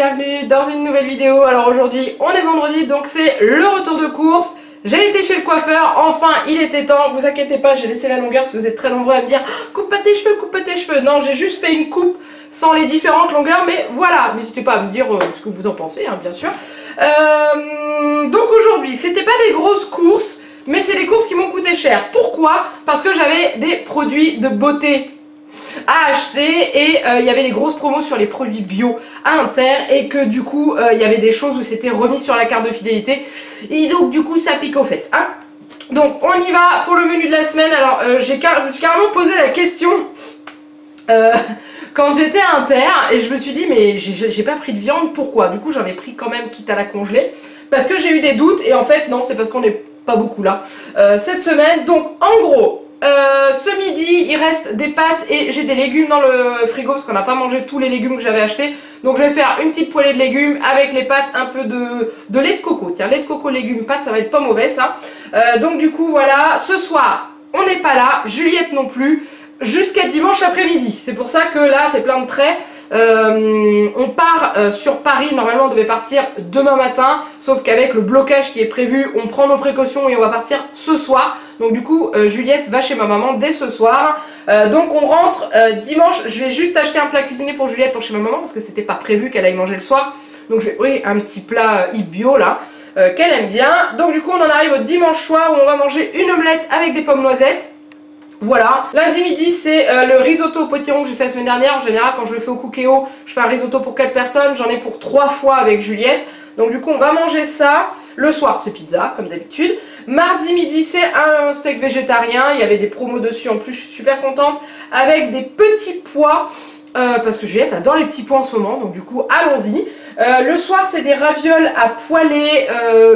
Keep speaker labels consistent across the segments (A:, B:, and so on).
A: bienvenue dans une nouvelle vidéo. Alors aujourd'hui on est vendredi, donc c'est le retour de course. J'ai été chez le coiffeur, enfin il était temps, vous inquiétez pas, j'ai laissé la longueur parce que vous êtes très nombreux à me dire coupe pas tes cheveux, coupe pas tes cheveux. Non, j'ai juste fait une coupe sans les différentes longueurs, mais voilà, n'hésitez pas à me dire ce que vous en pensez, hein, bien sûr. Donc aujourd'hui, c'était pas des grosses courses, mais c'est des courses qui m'ont coûté cher. Pourquoi? Parce que j'avais des produits de beauté à acheter et il y avait des grosses promos sur les produits bio à Inter et que du coup il y avait des choses où c'était remis sur la carte de fidélité et donc du coup ça pique aux fesses, hein. Donc on y va pour le menu de la semaine. Alors je me suis carrément posé la question quand j'étais à Inter et je me suis dit mais j'ai pas pris de viande, pourquoi? Du coup j'en ai pris quand même quitte à la congeler parce que j'ai eu des doutes et en fait non, c'est parce qu'on n'est pas beaucoup là cette semaine. Donc en gros ce midi il reste des pâtes et j'ai des légumes dans le frigo parce qu'on n'a pas mangé tous les légumes que j'avais achetés. Donc je vais faire une petite poêlée de légumes avec les pâtes, un peu de lait de coco. Tiens, lait de coco, légumes, pâtes, ça va être pas mauvais ça. Donc du coup voilà, ce soir on n'est pas là, Juliette non plus, jusqu'à dimanche après-midi. C'est pour ça que là c'est plein de traits. On part sur Paris, normalement on devait partir demain matin, sauf qu'avec le blocage qui est prévu, on prend nos précautions et on va partir ce soir. Donc du coup Juliette va chez ma maman dès ce soir. Donc on rentre dimanche. Je vais juste acheter un plat cuisiné pour Juliette pour chez ma maman parce que c'était pas prévu qu'elle aille manger le soir. Donc je vais oui, un petit plat bio là qu'elle aime bien. Donc du coup on en arrive au dimanche soir où on va manger une omelette avec des pommes noisettes. Voilà, lundi midi c'est le risotto au potiron que j'ai fait la semaine dernière. En général quand je le fais au Cookéo, je fais un risotto pour 4 personnes, j'en ai pour 3 fois avec Juliette. Donc du coup on va manger ça. Le soir c'est pizza comme d'habitude. Mardi midi c'est un steak végétarien, il y avait des promos dessus en plus, je suis super contente. Avec des petits pois, parce que Juliette adore les petits pois en ce moment, donc du coup allons-y. Le soir c'est des ravioles à poêler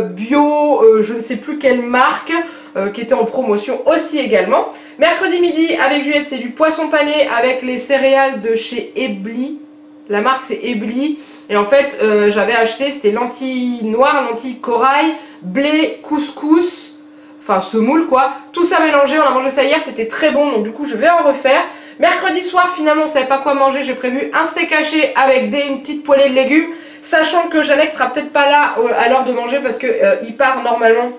A: bio, je ne sais plus quelle marque, qui était en promotion aussi également. Mercredi midi avec Juliette c'est du poisson pané avec les céréales de chez Ebly. La marque c'est Ebly. Et en fait j'avais acheté, c'était lentilles noires, lentilles corail, blé, couscous, enfin semoule quoi. Tout ça mélangé, on a mangé ça hier, c'était très bon donc du coup je vais en refaire. Mercredi soir finalement on savait pas quoi manger, j'ai prévu un steak haché avec une petite poêlée de légumes. Sachant que Jeannette sera peut-être pas là à l'heure de manger parce qu'il part normalement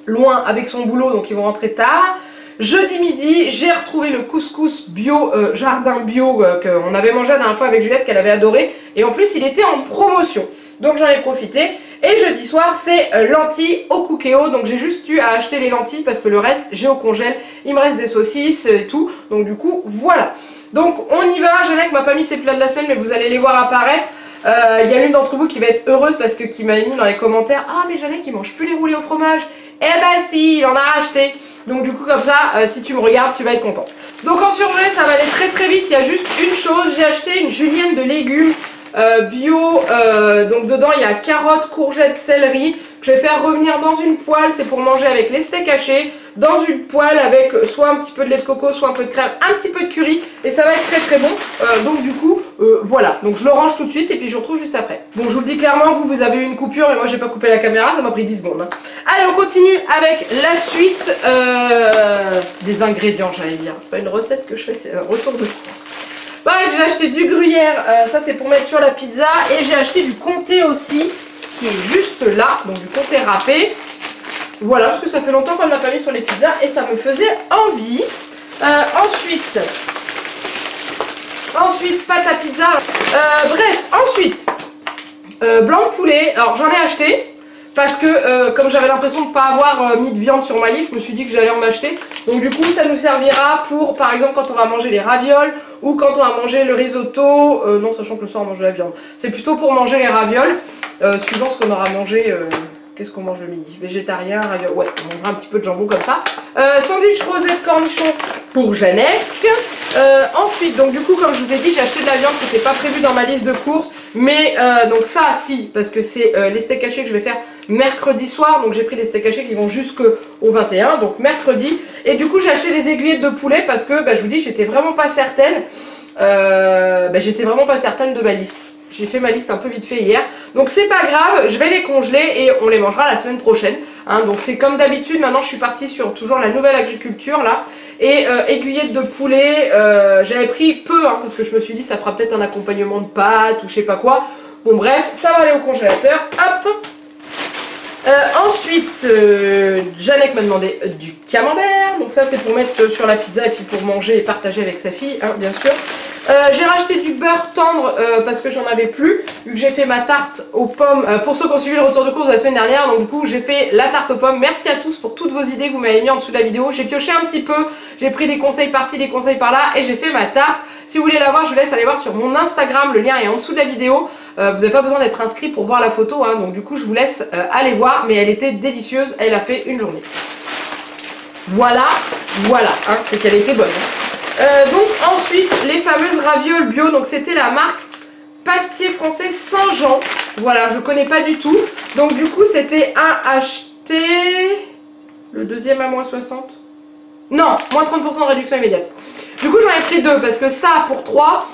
A: loin avec son boulot donc ils vont rentrer tard. Jeudi midi, j'ai retrouvé le couscous bio, jardin bio qu'on avait mangé la dernière fois avec Juliette qu'elle avait adoré. Et en plus il était en promotion. Donc j'en ai profité. Et jeudi soir c'est lentilles au Cookéo. Donc j'ai juste eu à acheter les lentilles parce que le reste j'ai au congèle. Il me reste des saucisses et tout. Donc du coup voilà. Donc on y va. Jeannette m'a pas mis ses plats de la semaine mais vous allez les voir apparaître. Il y a l'une d'entre vous qui va être heureuse parce que qui m'a mis dans les commentaires ah mais Jeannette il mange plus les roulés au fromage. Eh ben si, il en a acheté. Donc du coup comme ça, si tu me regardes, tu vas être content. Donc en surgelé, ça va aller très très vite. Il y a juste une chose, j'ai acheté une julienne de légumes bio. Donc dedans il y a carottes, courgettes, céleri. Que je vais faire revenir dans une poêle, c'est pour manger avec les steaks hachés. Dans une poêle avec soit un petit peu de lait de coco, soit un peu de crème, un petit peu de curry. Et ça va être très très bon. Donc du coup, voilà. Donc je le range tout de suite et puis je vous retrouve juste après. Bon, je vous le dis clairement, vous avez eu une coupure, mais moi j'ai pas coupé la caméra, ça m'a pris 10 secondes. Hein. Allez, on continue avec la suite des ingrédients, j'allais dire. C'est pas une recette que je fais, c'est un retour de course. Pareil, j'ai acheté du gruyère, ça c'est pour mettre sur la pizza. Et j'ai acheté du comté aussi, qui est juste là, donc du comté râpé. Voilà, parce que ça fait longtemps qu'on n'a pas mis sur les pizzas et ça me faisait envie. Ensuite, pâte à pizza. Ensuite, blanc de poulet. Alors j'en ai acheté parce que comme j'avais l'impression de ne pas avoir mis de viande sur ma liste, je me suis dit que j'allais en acheter. Donc du coup, ça nous servira pour, par exemple, quand on va manger les ravioles ou quand on va manger le risotto. Non, sachant que le soir on mange de la viande. C'est plutôt pour manger les ravioles, suivant ce qu'on aura mangé. Qu'est-ce qu'on mange le midi? Végétarien, ravioles. Ouais, on mangera un petit peu de jambon comme ça. Sandwich rosette cornichon pour Jeannette. Ensuite, donc du coup, comme je vous ai dit, j'ai acheté de la viande qui n'était pas prévue dans ma liste de courses. Mais donc ça, si, parce que c'est les steaks hachés que je vais faire mercredi soir. Donc j'ai pris des steaks hachés qui vont jusqu'au 21, donc mercredi. Et du coup, j'ai acheté des aiguillettes de poulet parce que, je vous dis, j'étais vraiment pas certaine. De ma liste. J'ai fait ma liste un peu vite fait hier. Donc c'est pas grave, je vais les congeler et on les mangera la semaine prochaine. Hein, donc c'est comme d'habitude, maintenant je suis partie sur toujours la nouvelle agriculture là. Et aiguillettes de poulet, j'avais pris peu hein, parce que je me suis dit ça fera peut-être un accompagnement de pâtes ou je sais pas quoi. Bon bref, ça va aller au congélateur. Hop. Ensuite, Janek m'a demandé du camembert. Donc ça c'est pour mettre sur la pizza et puis pour manger et partager avec sa fille, hein, bien sûr. J'ai racheté du beurre tendre parce que j'en avais plus, vu que j'ai fait ma tarte aux pommes. Pour ceux qui ont suivi le retour de course de la semaine dernière, donc du coup j'ai fait la tarte aux pommes. Merci à tous pour toutes vos idées que vous m'avez mis en dessous de la vidéo. J'ai pioché un petit peu, j'ai pris des conseils par-ci, des conseils par-là et j'ai fait ma tarte. Si vous voulez la voir, je vous laisse aller voir sur mon Instagram, le lien est en dessous de la vidéo. Vous n'avez pas besoin d'être inscrit pour voir la photo, hein, donc du coup je vous laisse aller voir, mais elle était délicieuse, elle a fait une journée. Voilà, hein, c'est qu'elle était bonne. Donc ensuite, les fameuses ravioles bio, donc c'était la marque Pastier Français Saint-Jean. Voilà, je connais pas du tout. Donc du coup, c'était un acheté... Le deuxième à moins 60. Non, moins 30% de réduction immédiate. Du coup, j'en ai pris deux, parce que ça, pour 3,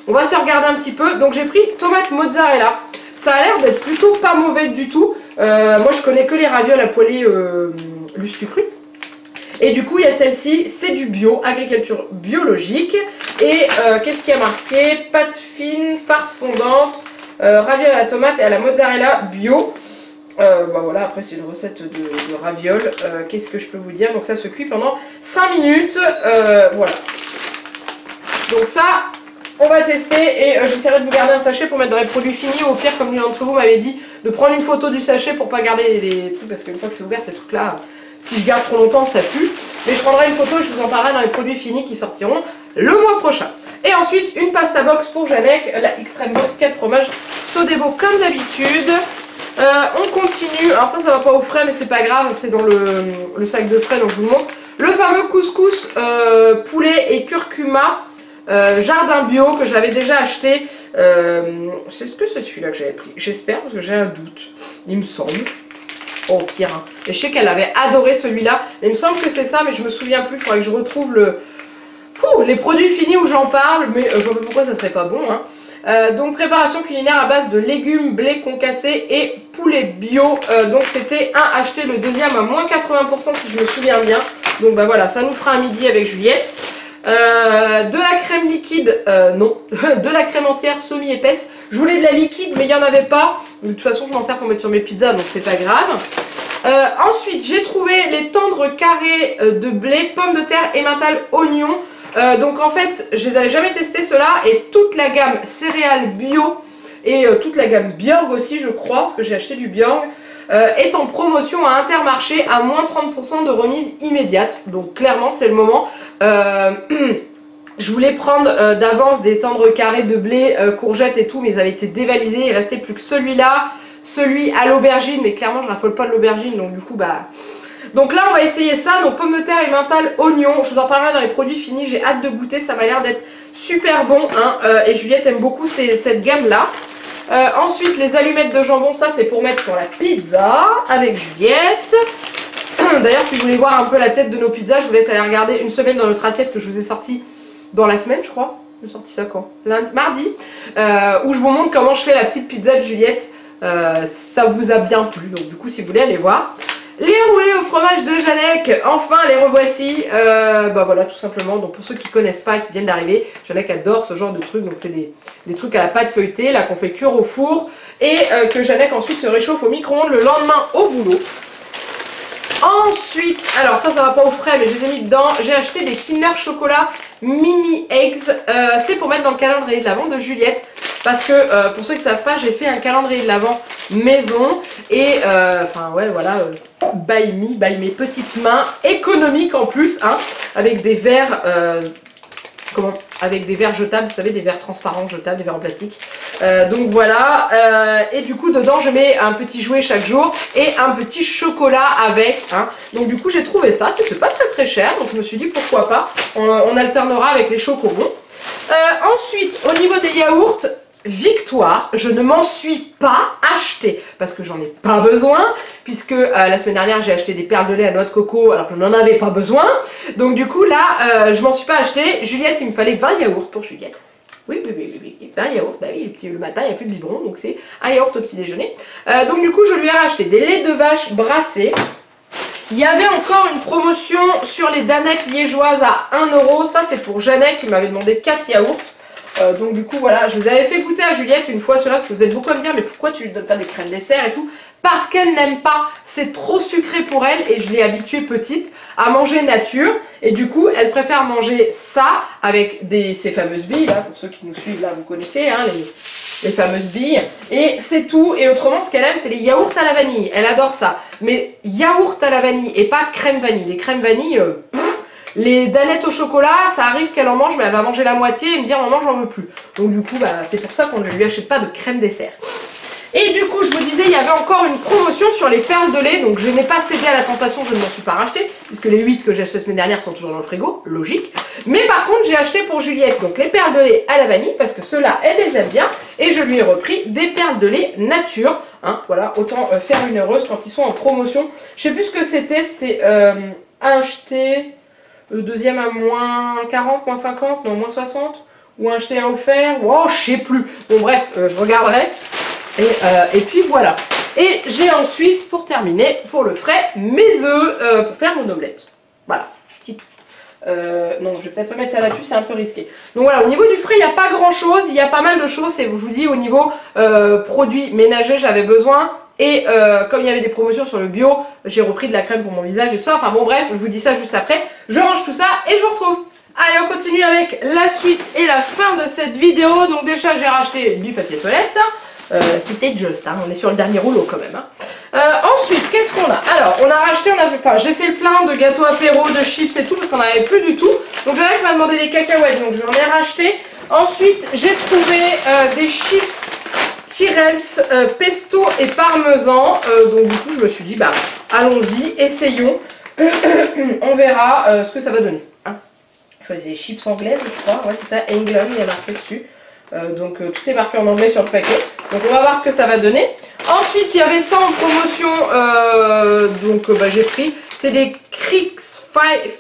A: on va se regarder un petit peu. Donc j'ai pris tomate mozzarella. Ça a l'air d'être plutôt pas mauvais du tout. Moi, je connais que les ravioles à poêler Lustucru. Et du coup, il y a celle-ci, c'est du bio, agriculture biologique. Et qu'est-ce qui a marqué? Pâte fine, farce fondante, ravioles à la tomate et à la mozzarella bio. Bah voilà, après c'est une recette de ravioles. Qu'est-ce que je peux vous dire? Donc ça se cuit pendant 5 minutes. Voilà. Donc ça, on va tester et j'essaierai de vous garder un sachet pour mettre dans les produits finis. Au pire, comme l'un d'entre vous m'avait dit, de prendre une photo du sachet pour pas garder les trucs. Parce qu'une fois que c'est ouvert, ces trucs-là... Si je garde trop longtemps, ça pue. Mais je prendrai une photo, je vous en parlerai dans les produits finis qui sortiront le mois prochain. Et ensuite, une pasta box pour Janek, la Extreme Box 4 fromages Sodebo comme d'habitude. On continue. Alors ça va pas au frais, mais c'est pas grave, c'est dans le sac de frais, donc je vous le montre. Le fameux couscous poulet et curcuma jardin bio que j'avais déjà acheté. C'est ce que c'est celui-là que j'avais pris. J'espère, parce que j'ai un doute. Il me semble. Oh, pire. Hein. Et je sais qu'elle avait adoré celui-là. Mais il me semble que c'est ça, mais je me souviens plus. Il faudrait que je retrouve les produits finis où j'en parle. Mais je vois pas pourquoi ça serait pas bon. Hein. Donc, préparation culinaire à base de légumes, blé concassé et poulet bio. Donc, c'était un acheté, le deuxième à moins 80% si je me souviens bien. Donc, bah voilà, ça nous fera un midi avec Juliette. De la crème liquide, non. De la crème entière semi-épaisse. Je voulais de la liquide, mais il n'y en avait pas. De toute façon, je m'en sers pour mettre sur mes pizzas, donc c'est pas grave. Ensuite, j'ai trouvé les tendres carrés de blé, pommes de terre, emmental, oignons. Donc en fait, je les avais jamais testés ceux-là. Et toute la gamme céréales bio et toute la gamme Björg aussi, je crois, parce que j'ai acheté du Björg, est en promotion à Intermarché à moins 30% de remise immédiate. Donc clairement, c'est le moment. Je voulais prendre d'avance des tendres carrés de blé, courgettes et tout, mais ils avaient été dévalisés. Il restait plus que celui-là, celui à l'aubergine, mais clairement je raffole pas de l'aubergine, donc du coup bah... Donc là on va essayer ça, donc pommes de terre, emmental, oignon. Je vous en parlerai dans les produits finis, j'ai hâte de goûter, ça m'a l'air d'être super bon, hein, et Juliette aime beaucoup cette gamme-là. Ensuite les allumettes de jambon, ça c'est pour mettre sur la pizza avec Juliette. D'ailleurs si vous voulez voir un peu la tête de nos pizzas, je vous laisse aller regarder une semaine dans notre assiette que je vous ai sortie dans la semaine, je crois. J'ai sorti ça quand? Lundi, mardi, où je vous montre comment je fais la petite pizza de Juliette. Ça vous a bien plu, donc du coup si vous voulez aller voir. Les roulés au fromage de Janek, enfin les revoici. Bah voilà, tout simplement. Donc pour ceux qui connaissent pas et qui viennent d'arriver, Janek adore ce genre de trucs. Donc c'est des trucs à la pâte feuilletée, la qu'on fait cuire au four et que Janek ensuite se réchauffe au micro-ondes le lendemain au boulot. Ensuite, alors ça va pas au frais mais je les ai mis dedans, j'ai acheté des Kinder Chocolat Mini Eggs, c'est pour mettre dans le calendrier de l'Avent de Juliette, parce que pour ceux qui ne savent pas, j'ai fait un calendrier de l'Avent maison, et enfin ouais voilà, by me, by mes petites mains, économique en plus, hein, avec des verres, avec des verres jetables, vous savez, des verres transparents jetables, des verres en plastique. Donc voilà, et du coup dedans je mets un petit jouet chaque jour et un petit chocolat avec, hein. Donc du coup j'ai trouvé ça, c'était pas très cher, donc je me suis dit pourquoi pas, on alternera avec les chocobons. Ensuite au niveau des yaourts, Victoire, je ne m'en suis pas acheté parce que j'en ai pas besoin, puisque la semaine dernière j'ai acheté des perles de lait à noix de coco alors que je n'en avais pas besoin. Donc du coup là je m'en suis pas acheté. Juliette, il me fallait 20 yaourts pour Juliette. Oui, 20 yaourts, bah oui, le matin il n'y a plus de biberon, donc c'est un yaourt au petit déjeuner. Donc du coup je lui ai racheté des laits de vache brassés. Il y avait encore une promotion sur les danettes liégeoises à 1 €, ça c'est pour Janek qui m'avait demandé 4 yaourts. Donc du coup voilà, je les avais fait goûter à Juliette une fois cela parce que vous êtes beaucoup à me dire mais pourquoi tu lui donnes pas des crèmes dessert et tout. Parce qu'elle n'aime pas, c'est trop sucré pour elle et je l'ai habituée petite à manger nature et du coup elle préfère manger ça avec ces fameuses billes là, pour ceux qui nous suivent là vous connaissez hein, les fameuses billes et c'est tout. Et autrement ce qu'elle aime c'est les yaourts à la vanille, elle adore ça, mais yaourt à la vanille et pas crème vanille. Les crèmes vanille, les danettes au chocolat, ça arrive qu'elle en mange mais elle va manger la moitié et me dire maman j'en veux plus. Donc du coup bah, c'est pour ça qu'on ne lui achète pas de crème dessert. Et du coup, je vous disais, il y avait encore une promotion sur les perles de lait. Donc, je n'ai pas cédé à la tentation, je ne m'en suis pas racheté. Puisque les 8 que j'ai acheté la semaine dernière sont toujours dans le frigo, logique. Mais par contre, j'ai acheté pour Juliette donc les perles de lait à la vanille. Parce que ceux-là, elle les aime bien. Et je lui ai repris des perles de lait nature. Hein, voilà, autant faire une heureuse quand ils sont en promotion. Je sais plus ce que c'était. C'était acheter le deuxième à moins 40, moins 50, non, moins 60. Ou acheter un offert. Oh, je sais plus. Bon, bref, je regarderai. Et puis voilà. Et j'ai ensuite, pour terminer, pour le frais, mes œufs pour faire mon omelette. Voilà, petit tout. Non, je vais peut-être pas mettre ça là-dessus, c'est un peu risqué. Donc voilà, au niveau du frais, il n'y a pas grand-chose. Il y a pas mal de choses. Et je vous dis, au niveau produits ménagers, j'avais besoin. Et comme il y avait des promotions sur le bio, j'ai repris de la crème pour mon visage et tout ça. Enfin bon, bref, je vous dis ça juste après. Je range tout ça et je vous retrouve. Allez, on continue avec la suite et la fin de cette vidéo. Donc déjà, j'ai racheté du papier toilette. C'était juste, hein, on est sur le dernier rouleau quand même. Hein. Ensuite, qu'est-ce qu'on a? Alors, on a racheté, j'ai fait le plein de gâteaux apéro, de chips et tout, parce qu'on n'avait plus du tout. Donc, Jeannette m'a demandé des cacahuètes, donc je lui en ai racheté. Ensuite, j'ai trouvé des chips Tyrrells, pesto et parmesan. Donc, du coup, je me suis dit, bah, allons-y, essayons. On verra ce que ça va donner. Hein. Je choisis les chips anglaises, je crois. Ouais, c'est ça, England, il y a marqué dessus. Donc tout est marqué en anglais sur le paquet. Donc on va voir ce que ça va donner. Ensuite il y avait ça en promotion. Donc bah, j'ai pris. C'est des Crix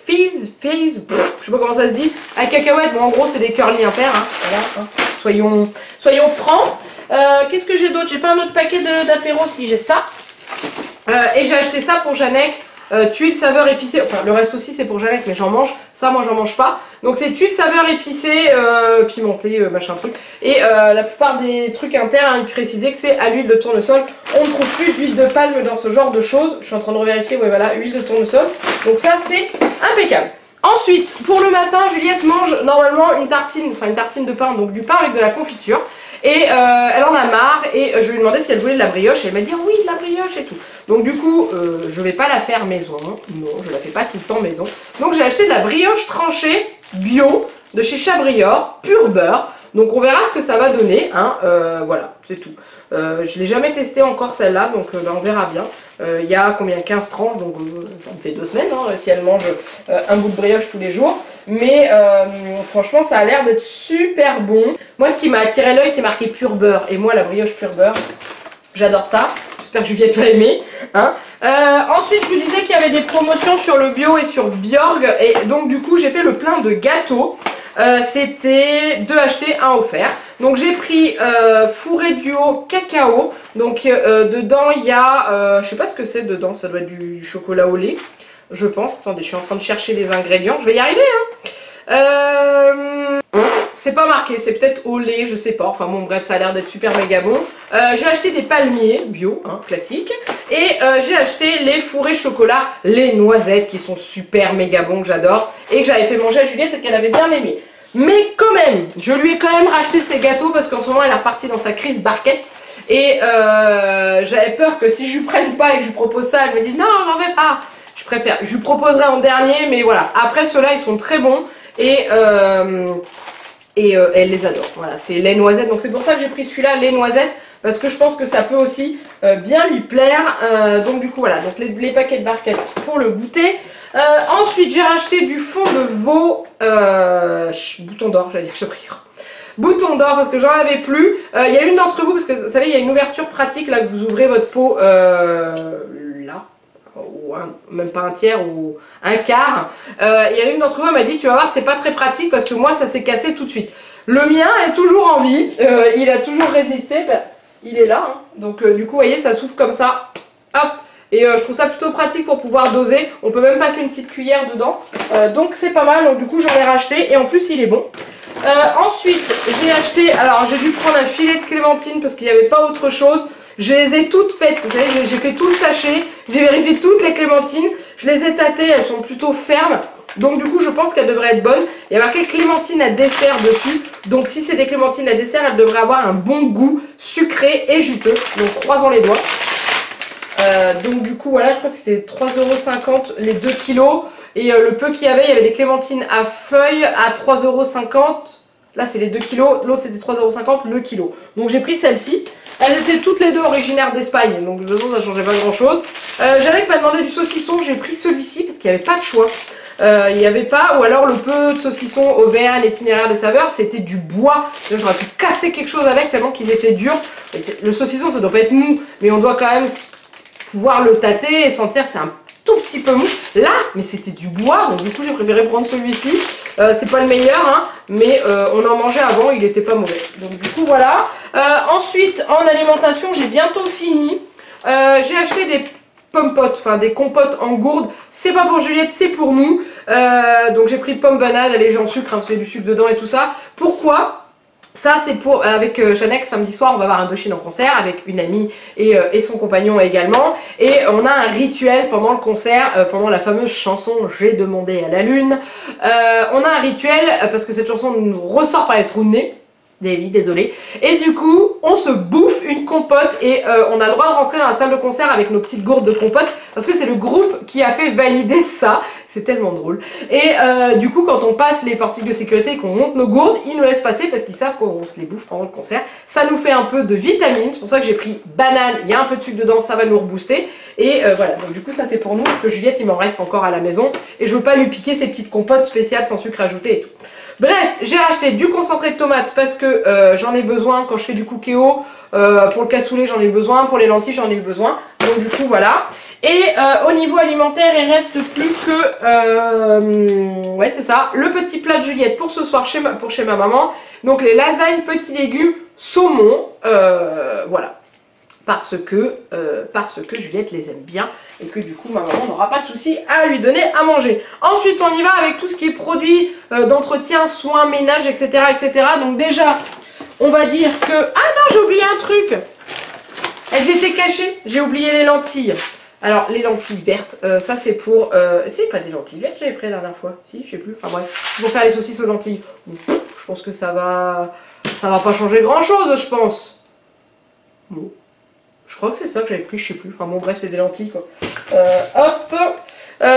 A: Fizz, je sais pas comment ça se dit. À cacahuètes. Bon en gros c'est des curly impairs. Hein. Voilà, hein. Soyons francs. Qu'est-ce que j'ai d'autre? J'ai pas un autre paquet d'apéro. Si j'ai ça. Et j'ai acheté ça pour Jeannette. Tuiles saveur épicée, enfin le reste aussi c'est pour Jeannette mais j'en mange, ça moi j'en mange pas. Donc c'est tuiles saveur épicée, pimentée, machin truc. Et la plupart des trucs internes, hein, il précisait que c'est à l'huile de tournesol. On ne trouve plus d'huile de palme dans ce genre de choses. Je suis en train de revérifier, ouais voilà, huile de tournesol. Donc ça c'est impeccable. Ensuite, pour le matin, Juliette mange normalement une tartine de pain, donc du pain avec de la confiture. Et elle en a marre et je lui ai demandé si elle voulait de la brioche et elle m'a dit oui de la brioche et tout. Donc du coup je vais pas la faire maison, non je la fais pas tout le temps maison. Donc j'ai acheté de la brioche tranchée bio de chez Chabrior, pur beurre. Donc on verra ce que ça va donner, hein. Voilà c'est tout. Je l'ai jamais testé encore celle-là donc ben, on verra bien. Il y a combien 15 tranches donc ça me fait 2 semaines hein, si elle mange un bout de brioche tous les jours. Mais franchement ça a l'air d'être super bon. Moi ce qui m'a attiré l'œil c'est marqué pur beurre. Et moi la brioche pur beurre, j'adore ça. J'espère que Juliette va aimer. Hein. Ensuite je vous disais qu'il y avait des promotions sur le bio et sur Bjorg. Et donc du coup j'ai fait le plein de gâteaux. C'était 2 achetés, 1 offert. Donc j'ai pris fourré duo cacao. Donc dedans il y a, je sais pas ce que c'est dedans, ça doit être du chocolat au lait. Je pense, attendez, je suis en train de chercher les ingrédients, je vais y arriver hein. C'est pas marqué, c'est peut-être au lait, je sais pas, enfin bon bref ça a l'air d'être super méga bon. J'ai acheté des palmiers bio, hein, classique. Et j'ai acheté les fourrés chocolat, les noisettes qui sont super méga bons, que j'adore. Et que j'avais fait manger à Juliette et qu'elle avait bien aimé. Mais quand même, je lui ai quand même racheté ces gâteaux parce qu'en ce moment elle est repartie dans sa crise barquette. Et j'avais peur que si je lui prenne pas et que je lui propose ça, elle me dise non j'en veux pas. Je préfère, je lui proposerai en dernier, mais voilà. Après ceux-là ils sont très bons et elle les adore. Voilà, c'est lait noisette. Donc c'est pour ça que j'ai pris celui-là, lait noisette, parce que je pense que ça peut aussi bien lui plaire. Donc du coup voilà, donc les paquets de barquettes pour le goûter. Ensuite j'ai racheté du fond de veau, bouton d'or, j'allais dire Chabrior. Bouton d'or parce que j'en avais plus. Il y a une d'entre vous, parce que vous savez il y a une ouverture pratique là que vous ouvrez votre pot là. Ou même pas un tiers ou un quart. Il y a une d'entre vous, elle m'a dit tu vas voir c'est pas très pratique parce que moi ça s'est cassé tout de suite. Le mien est toujours en vie, il a toujours résisté, ben, il est là hein. Donc du coup vous voyez ça s'ouvre comme ça, hop, Et je trouve ça plutôt pratique pour pouvoir doser. On peut même passer une petite cuillère dedans. Donc c'est pas mal. Donc du coup j'en ai racheté. Et en plus il est bon. Ensuite j'ai acheté... Alors j'ai dû prendre un filet de clémentine parce qu'il n'y avait pas autre chose. Je les ai toutes faites. Vous savez, j'ai fait tout le sachet. J'ai vérifié toutes les clémentines. Je les ai tâtées. Elles sont plutôt fermes. Donc du coup je pense qu'elles devraient être bonnes. Il y a marqué clémentine à dessert dessus. Donc si c'est des clémentines à dessert, elles devraient avoir un bon goût sucré et juteux. Donc croisons les doigts. Donc du coup voilà, je crois que c'était 3,50 € les 2 kilos. Et le peu qu'il y avait des clémentines à feuilles à 3,50 €. Là c'est les 2 kilos, l'autre c'était 3,50 € le kilo. Donc j'ai pris celle-ci. Elles étaient toutes les deux originaires d'Espagne, donc de toute façon ça changeait pas grand chose. J'avais m'a demandé du saucisson, j'ai pris celui-ci parce qu'il n'y avait pas de choix. Il n'y avait pas, ou alors le peu de saucisson Auvergne, l'itinéraire des saveurs, c'était du bois. J'aurais pu casser quelque chose avec tellement qu'ils étaient durs. Le saucisson ça doit pas être mou, mais on doit quand même pouvoir le tâter et sentir que c'est un tout petit peu mou. Là, mais c'était du bois, donc du coup j'ai préféré prendre celui-ci. C'est pas le meilleur, hein, mais on en mangeait avant, il était pas mauvais. Donc du coup voilà. Ensuite, en alimentation, j'ai bientôt fini. J'ai acheté des pommes-potes, enfin des compotes en gourde. C'est pas pour Juliette, c'est pour nous. Donc j'ai pris pomme banane, allégée en sucre, hein, parce qu'il y a du sucre dedans et tout ça. Pourquoi ? Ça c'est pour, avec Jeannette, samedi soir on va voir Indochine en concert avec une amie et son compagnon également. Et on a un rituel pendant le concert, pendant la fameuse chanson J'ai demandé à la lune. On a un rituel parce que cette chanson nous ressort par les trous de nez. Oui, désolé. Et du coup, on se bouffe une compote et on a le droit de rentrer dans la salle de concert avec nos petites gourdes de compote parce que c'est le groupe qui a fait valider ça. C'est tellement drôle. Et du coup, quand on passe les portiques de sécurité et qu'on monte nos gourdes, ils nous laissent passer parce qu'ils savent qu'on se les bouffe pendant le concert. Ça nous fait un peu de vitamines. C'est pour ça que j'ai pris banane. Il y a un peu de sucre dedans, ça va nous rebooster. Et voilà, donc du coup, ça c'est pour nous parce que Juliette, il m'en reste encore à la maison et je veux pas lui piquer ses petites compotes spéciales sans sucre ajouté et tout. Bref, j'ai racheté du concentré de tomate parce que j'en ai besoin quand je fais du cookéo. Pour le cassoulet, j'en ai besoin. Pour les lentilles, j'en ai besoin. Donc du coup, voilà. Et au niveau alimentaire, il reste plus que... ouais, c'est ça. Le petit plat de Juliette pour ce soir pour chez ma maman. Donc les lasagnes, petits légumes, saumon. Voilà. Parce que Juliette les aime bien et que du coup ma maman n'aura pas de souci à lui donner à manger. Ensuite on y va avec tout ce qui est produits d'entretien, soins, ménage, etc., etc. Donc déjà on va dire que... Ah non, j'ai oublié un truc. Elles étaient cachées, j'ai oublié les lentilles. Alors les lentilles vertes, ça c'est pour... c'est pas des lentilles vertes j'avais pris la dernière fois. Si, je sais plus, enfin bref. Pour faire les saucisses aux lentilles. Je pense que ça va pas changer grand chose, je pense. Bon. Je crois que c'est ça que j'avais pris, je sais plus. Enfin bon, bref, c'est des lentilles quoi. Hop.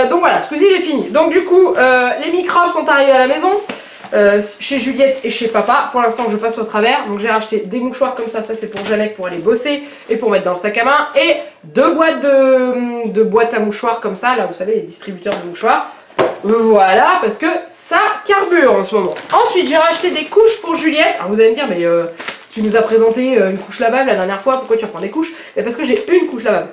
A: Donc voilà, ce coup-ci j'ai fini. Donc du coup, les microbes sont arrivés à la maison. Chez Juliette et chez papa. Pour l'instant, je passe au travers. Donc j'ai racheté des mouchoirs comme ça. Ça c'est pour Jeannette pour aller bosser et pour mettre dans le sac à main. Et deux boîtes de boîtes à mouchoirs comme ça. Là, vous savez, les distributeurs de mouchoirs. Voilà, parce que ça carbure en ce moment. Ensuite, j'ai racheté des couches pour Juliette. Alors vous allez me dire, mais... tu nous as présenté une couche lavable la dernière fois, pourquoi tu reprends des couches? Et parce que j'ai une couche lavable.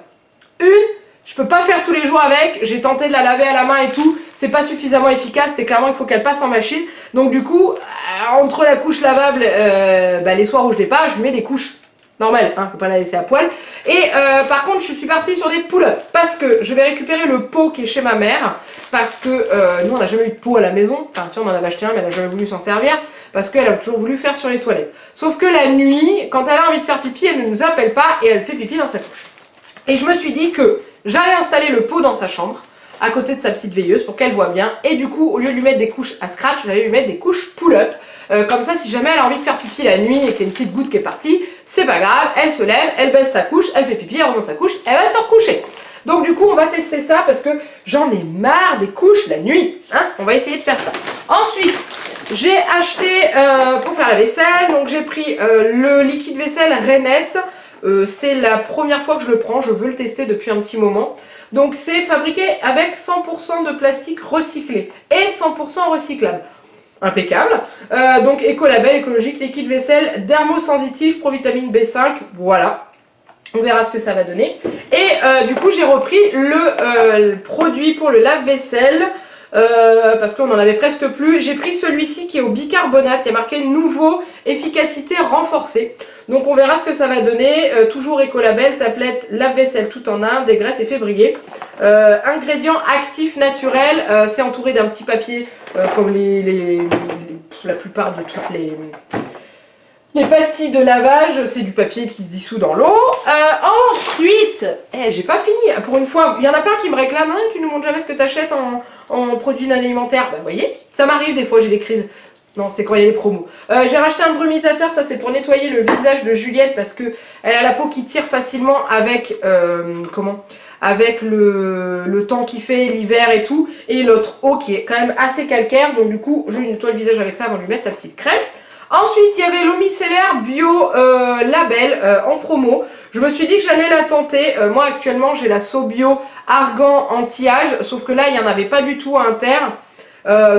A: Je peux pas faire tous les jours avec, j'ai tenté de la laver à la main et tout, c'est pas suffisamment efficace, c'est clairement il faut qu'elle passe en machine. Donc du coup, entre la couche lavable, les soirs où je l'ai pas, je lui mets des couches normales, hein, je peux pas la laisser à poil. Et par contre, je suis partie sur des pull-ups, parce que je vais récupérer le pot qui est chez ma mère, parce que nous on n'a jamais eu de pot à la maison, enfin si on en avait acheté un, mais elle n'a jamais voulu s'en servir, parce qu'elle a toujours voulu faire sur les toilettes. Sauf que la nuit, quand elle a envie de faire pipi, elle ne nous appelle pas et elle fait pipi dans sa couche. Et je me suis dit que j'allais installer le pot dans sa chambre, à côté de sa petite veilleuse, pour qu'elle voit bien. Et du coup, au lieu de lui mettre des couches à scratch, j'allais lui mettre des couches pull-up. Comme ça, si jamais elle a envie de faire pipi la nuit et qu'il y a une petite goutte qui est partie, c'est pas grave, elle se lève, elle baisse sa couche, elle fait pipi, elle remonte sa couche, elle va se recoucher. Donc du coup, on va tester ça parce que j'en ai marre des couches la nuit. Hein, on va essayer de faire ça. Ensuite, j'ai acheté pour faire la vaisselle, donc j'ai pris le liquide vaisselle Rainette. C'est la première fois que je le prends, je veux le tester depuis un petit moment. Donc c'est fabriqué avec 100% de plastique recyclé et 100% recyclable. Impeccable. Donc écolabel, écologique, liquide vaisselle, dermosensitif, provitamine B5, voilà. On verra ce que ça va donner. Et du coup j'ai repris le produit pour le lave-vaisselle. parce qu'on en avait presque plus. J'ai pris celui-ci qui est au bicarbonate, il y a marqué nouveau, efficacité renforcée. Donc on verra ce que ça va donner. Toujours écolabel, tablette lave-vaisselle tout en un, dégraisse et fait briller. Ingrédients actifs naturels, c'est entouré d'un petit papier comme la plupart de toutes les pastilles de lavage, c'est du papier qui se dissout dans l'eau. Ensuite, j'ai pas fini. Pour une fois, il y en a plein qui me réclament, hein, tu nous montres jamais ce que tu achètes en produits non alimentaires. Bah, vous voyez, ça m'arrive des fois, j'ai des crises. Non, c'est quand il y a des promos. J'ai racheté un brumisateur, ça c'est pour nettoyer le visage de Juliette parce que elle a la peau qui tire facilement avec avec le temps qu'il fait, l'hiver et tout, et notre eau qui est quand même assez calcaire, donc du coup je lui nettoie le visage avec ça avant de lui mettre sa petite crème. Ensuite il y avait l'eau micellaire bio label en promo. Je me suis dit que j'allais la tenter. Moi actuellement j'ai la SoBio Argan anti-âge, sauf que là il n'y en avait pas du tout à Inter.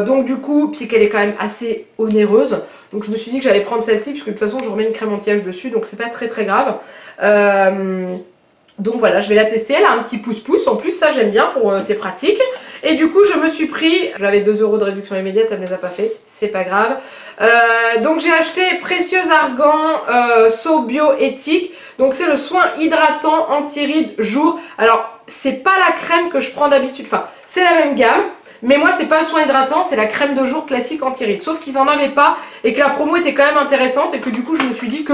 A: Donc du coup, puis qu'elle est quand même assez onéreuse, donc je me suis dit que j'allais prendre celle-ci puisque de toute façon je remets une crème anti-âge dessus, donc c'est pas très grave. Donc voilà, je vais la tester, elle a un petit pouce-pouce, en plus ça j'aime bien, c'est pratique. Et du coup je me suis pris, j'avais 2 € de réduction immédiate, elle ne les a pas fait, c'est pas grave. Donc j'ai acheté Précieux Argan SoBio éthique, donc c'est le soin hydratant anti-rides jour. Alors c'est pas la crème que je prends d'habitude, enfin c'est la même gamme. Mais moi c'est pas le soin hydratant, c'est la crème de jour classique anti-rides. Sauf qu'ils en avaient pas et que la promo était quand même intéressante et que du coup je me suis dit que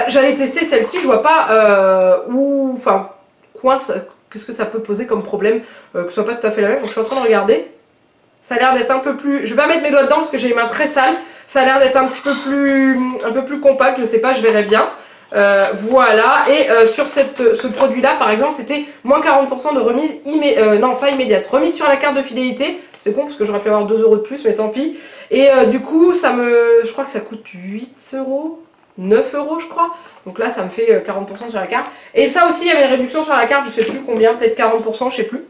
A: j'allais tester celle-ci. Je vois pas qu'est-ce que ça peut poser comme problème que ce soit pas tout à fait la même. Donc je suis en train de regarder. Ça a l'air d'être un peu plus... Je vais pas mettre mes doigts dedans parce que j'ai les mains très sales. Ça a l'air d'être un peu plus compact, je sais pas, je verrai bien. Voilà, et sur ce produit là par exemple c'était moins 40% de remise non pas immédiate, remise sur la carte de fidélité. C'est con parce que j'aurais pu avoir 2 € de plus mais tant pis. Et du coup je crois que ça coûte 8 €, 9 € je crois. Donc là ça me fait 40% sur la carte. Et ça aussi il y avait une réduction sur la carte, je sais plus combien, peut-être 40%, je sais plus.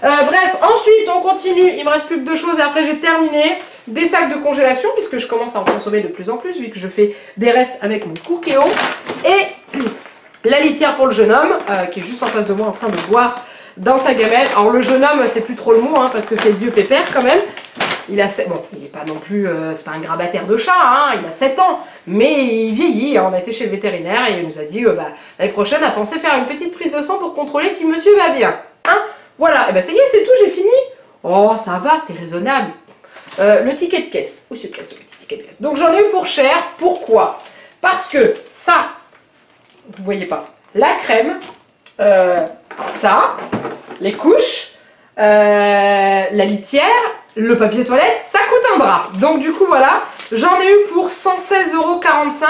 A: Bref, ensuite on continue, il me reste plus que 2 choses et après j'ai terminé. Des sacs de congélation puisque je commence à en consommer de plus en plus vu que je fais des restes avec mon Cookéo. Et la litière pour le jeune homme qui est juste en face de moi en train de boire dans sa gamelle. Alors le jeune homme c'est plus trop le mot hein, parce que c'est le vieux pépère quand même. Il a bon, il est pas non plus, c'est pas un grabataire de chat, hein, il a 7 ans, mais il vieillit. On a été chez le vétérinaire et il nous a dit l'année prochaine, a pensé faire une petite prise de sang pour contrôler si monsieur va bien. Hein, voilà, et ça y est, c'est tout, j'ai fini. Oh, ça va, c'était raisonnable. Le ticket de caisse. Où se casse le petit ticket de caisse? Donc j'en ai eu pour cher. Pourquoi? Parce que ça, vous voyez pas, la crème, ça, les couches, la litière, le papier toilette, ça coûte un bras. Donc du coup voilà, j'en ai eu pour 116,45 €.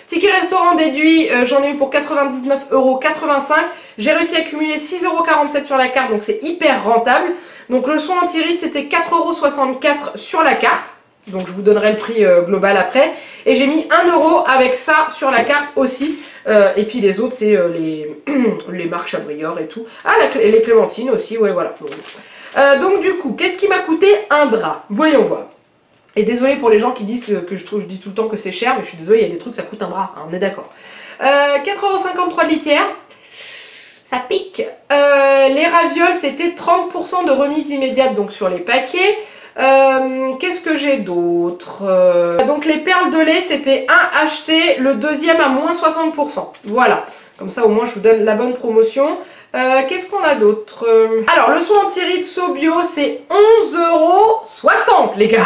A: Ticket restaurant déduit, j'en ai eu pour 99,85 €. J'ai réussi à cumuler 6,47 € sur la carte, donc c'est hyper rentable. Donc le soin anti-rides c'était 4,64 € sur la carte. Donc je vous donnerai le prix global après. Et j'ai mis 1 € avec ça sur la carte aussi. Et puis les autres c'est les marques Chabrior et tout. Ah les clémentines aussi, ouais voilà. Donc du coup, qu'est-ce qui m'a coûté un bras? Voyons voir. Et désolé pour les gens qui disent que je dis tout le temps que c'est cher, mais je suis désolée, il y a des trucs ça coûte un bras, hein, on est d'accord. 4,53 € de litière. Ça pique. Les ravioles, c'était 30% de remise immédiate donc sur les paquets. Qu'est-ce que j'ai d'autre? Donc les perles de lait, c'était un acheté, le deuxième à moins 60%. Voilà. Comme ça, au moins, je vous donne la bonne promotion. Qu'est-ce qu'on a d'autre? Alors, le soin anti-rides SoBio, c'est 11,60 €, les gars.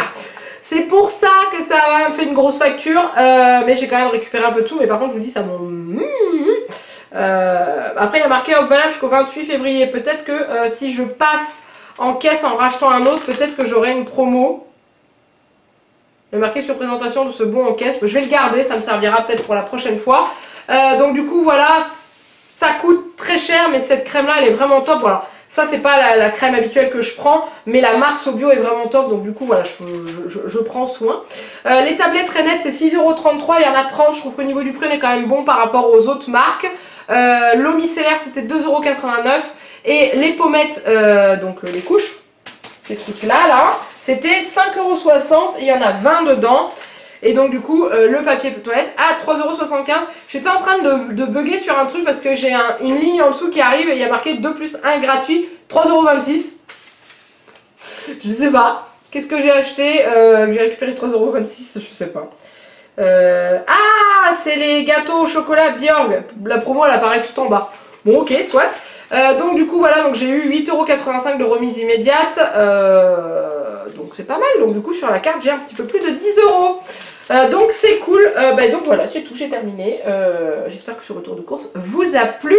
A: C'est pour ça que ça m'a fait une grosse facture. Mais j'ai quand même récupéré un peu de sous. Mais par contre, je vous dis, ça m'en... Après, il y a marqué valable jusqu'au 28 février. Peut-être que si je passe en caisse en rachetant un autre, peut-être que j'aurai une promo. Il y a marqué sur présentation de ce bon en caisse. Je vais le garder, ça me servira peut-être pour la prochaine fois. Donc du coup, voilà, ça coûte très cher, mais cette crème-là, elle est vraiment top. Voilà, ça, c'est pas la crème habituelle que je prends, mais la marque SoBio est vraiment top. Donc du coup, voilà, je prends soin. Les tablettes Reinette, c'est 6,33 €. Il y en a 30. Je trouve qu'au niveau du prix, on est quand même bon par rapport aux autres marques. L'eau micellaire, c'était 2,89 €. Et les pommettes, donc les couches, ces trucs-là, c'était 5,60 € et il y en a 20 dedans. Et donc du coup, le papier toilette à 3,75 €. J'étais en train de bugger sur un truc parce que j'ai une ligne en dessous qui arrive et il y a marqué 2 + 1 gratuit, 3,26 €. Je sais pas. Qu'est-ce que j'ai acheté que j'ai récupéré 3,26 €, je sais pas. Ah, c'est les gâteaux au chocolat Björg. La promo elle apparaît tout en bas. Bon, ok, soit. Donc du coup voilà, donc j'ai eu 8,85 € de remise immédiate. Donc c'est pas mal. Donc du coup sur la carte j'ai un petit peu plus de 10 €. Donc c'est cool. Donc voilà, c'est tout, j'ai terminé. J'espère que ce retour de course vous a plu.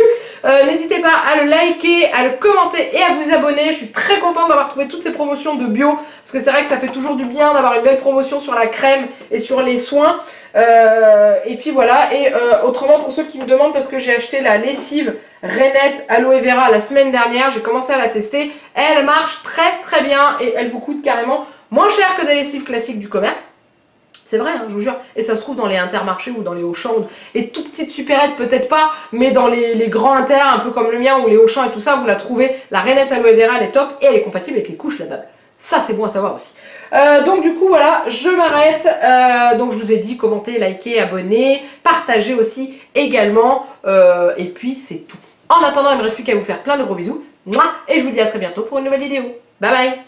A: N'hésitez pas à le liker, à le commenter et à vous abonner. Je suis très contente d'avoir trouvé toutes ces promotions de bio, parce que c'est vrai que ça fait toujours du bien d'avoir une belle promotion sur la crème et sur les soins. Et puis voilà, et autrement pour ceux qui me demandent, parce que j'ai acheté la lessive Rainette Aloe Vera la semaine dernière, j'ai commencé à la tester, elle marche très très bien et elle vous coûte carrément moins cher que des lessives classiques du commerce. C'est vrai, hein, je vous jure. Et ça se trouve dans les Intermarchés ou dans les Auchan. Et toutes petites supérettes, peut-être pas, mais dans les grands Inter, un peu comme le mien, ou les Auchan et tout ça, vous la trouvez. La Rainette Aloe Vera, elle est top et elle est compatible avec les couches là-bas. Ça, c'est bon à savoir aussi. Donc du coup, voilà, je m'arrête. Donc je vous ai dit, commentez, likez, abonnez, partagez aussi également. Et puis, c'est tout. En attendant, il ne me reste plus qu'à vous faire plein de gros bisous. Et je vous dis à très bientôt pour une nouvelle vidéo. Bye bye!